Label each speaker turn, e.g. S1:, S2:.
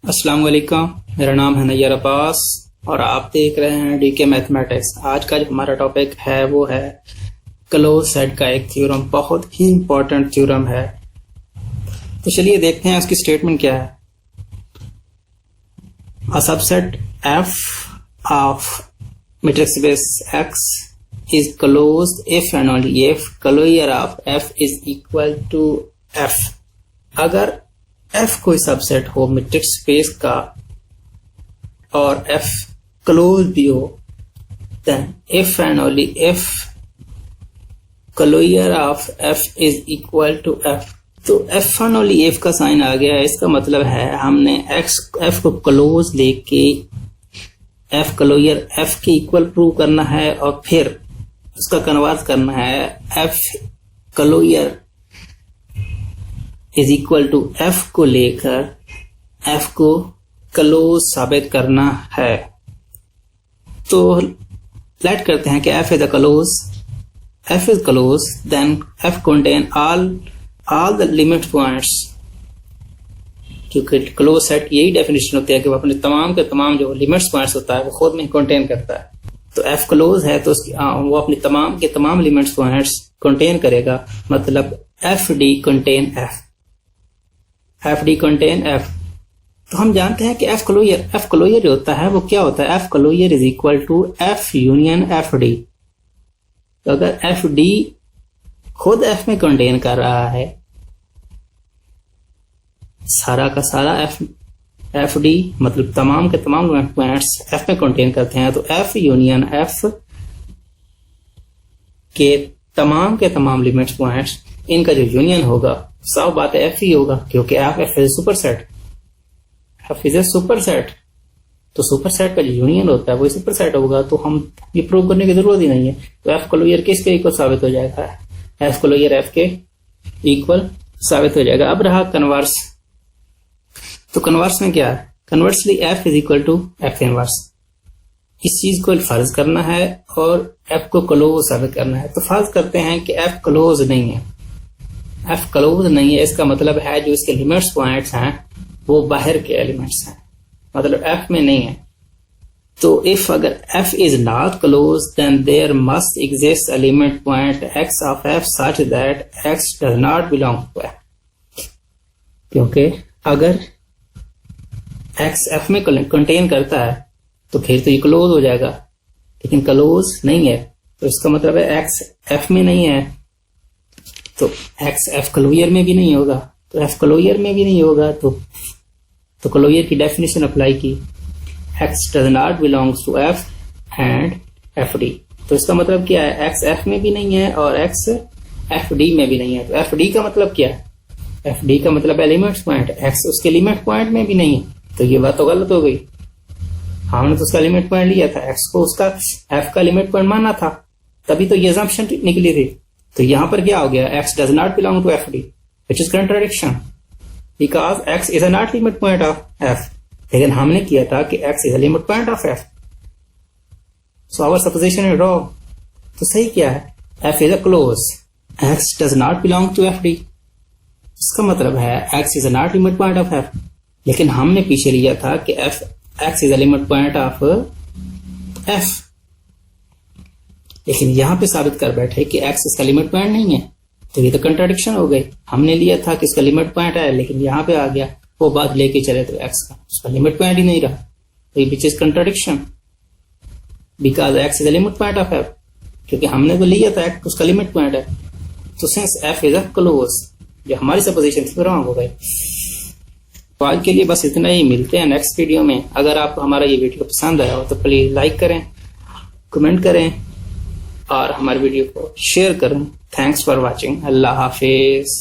S1: अस्सलाम वालेकुम, मेरा नाम है नैयर अब्बास और आप देख रहे हैं डीके मैथमेटिक्स। आज का जो हमारा टॉपिक है वो है क्लोज सेट का एक थ्योरम, बहुत ही इंपॉर्टेंट थ्योरम है। तो चलिए देखते हैं उसकी स्टेटमेंट क्या है। A subset F of metric space X is closed if and only if closure of F is equal to F. अगर एफ कोई सबसेट हो मैट्रिक्स स्पेस का और एफ क्लोज भी हो, then if and only if closure of F is equal to F. तो F and only if का sign आ गया है। इसका मतलब है हमने एफ को क्लोज लेके एफ क्लोजर एफ के इक्वल प्रूव करना है और फिर उसका कन्वर्ट करना है F closure is equal to F को लेकर एफ को क्लोज साबित करना है। तो लेट करते हैं कि F is close then F contain all the limit points. क्योंकि क्लोज सेट यही डेफिनेशन होती है कि वो अपने तमाम के तमाम जो लिमिट्स पॉइंट्स होता है वो खुद में कंटेन करता है। तो एफ क्लोज है तो वो अपनी तमाम के तमाम लिमिट्स पॉइंट्स कंटेन करेगा। मतलब F D contain F D contain F. तो हम जानते हैं कि एफ क्लोजर जो होता है वो क्या होता है, F closure is equal to F union F D. तो अगर एफ डी खुद एफ में कंटेन कर रहा है, सारा का सारा एफ डी मतलब तमाम के तमाम पॉइंट्स एफ में कंटेन करते हैं, तो एफ यूनियन एफ के तमाम लिमिट्स पॉइंट्स इनका जो यूनियन होगा साफ बात है एफ ही होगा, क्योंकि F is super set. F is a super set, तो सुपर सेट का जो यूनियन होता है वही सुपर सेट होगा। तो हम ये प्रूव करने की जरूरत ही नहीं है। तो एफ क्लोजर किसके इक्वल साबित हो जाएगा, एफ क्लोजर एफ के इक्वल साबित हो जाएगा। अब रहा कन्वर्स। तो कन्वर्स में क्या है, conversely F is equal to F inverse. इस चीज को फर्ज करना है और एफ को क्लोज साबित करना है। तो फर्ज करते हैं कि एफ क्लोज नहीं है। एफ क्लोज नहीं है इसका मतलब है जो इसके लिमिट्स पॉइंट्स हैं वो बाहर के एलिमेंट्स हैं, मतलब एफ में नहीं है। तो इफ अगर F is not close then there must exist element point X of F such that X does not belong to F. क्योंकि अगर एक्स एफ में कंटेन करता है तो फिर तो ये क्लोज हो जाएगा, लेकिन क्लोज नहीं है। तो इसका मतलब है एक्स एफ में नहीं है तो एक्स एफ क्लोजर में भी नहीं होगा। तो एफ क्लोजर में भी नहीं होगा तो क्लोजर की डेफिनेशन अप्लाई की, X does not belongs to F and F D. तो इसका मतलब क्या है, एक्स एफ में भी नहीं है और एक्स एफ डी में भी नहीं है। तो एफ डी का मतलब क्या है, एफ डी का मतलब एलिमेंट पॉइंट, एक्स उसके लिमिट पॉइंट में भी नहीं है। तो ये बात तो गलत हो गई। हमने तो उसका लिमिट पॉइंट लिया था, एक्स को उसका एफ का लिमिट पॉइंट माना था, तभी तो ये असम्पशन निकली थी। तो यहां पर क्या हो गया, X does not belong to F D which is contradiction because X is a not limit point of F. लेकिन हमने किया था कि X is a limit point of F, so our supposition is wrong. तो सही क्या है, F is a close, X does not belong to F D. इसका मतलब है X is a not limit point of F. लेकिन हमने पीछे लिया था कि F x is a limit point of F, लेकिन यहां पे साबित कर बैठे कि एक्स इसका लिमिट पॉइंट नहीं है। तो ये तो कंट्राडिक्शन हो गई। हमने लिया था कि इसका लिमिट पॉइंट है, लेकिन यहां पे आ गया वो बात लेके चले तो एक्स का उसका लिमिट पॉइंट ही नहीं रहा। तो ये विच is contradiction because X is a limit point of F, क्योंकि हमने तो लिया था एक्स उसका लिमिट पॉइंट है। तो since F is a close, जो हमारी सपोजिशन थी रॉन्ग हो गई। तो आज के लिए बस इतना ही, मिलते हैं नेक्स्ट वीडियो में। अगर आपको हमारा ये वीडियो पसंद आया हो तो प्लीज लाइक करें, कमेंट करें और हमारे वीडियो को शेयर करें। Thanks for watching. Allah Hafiz.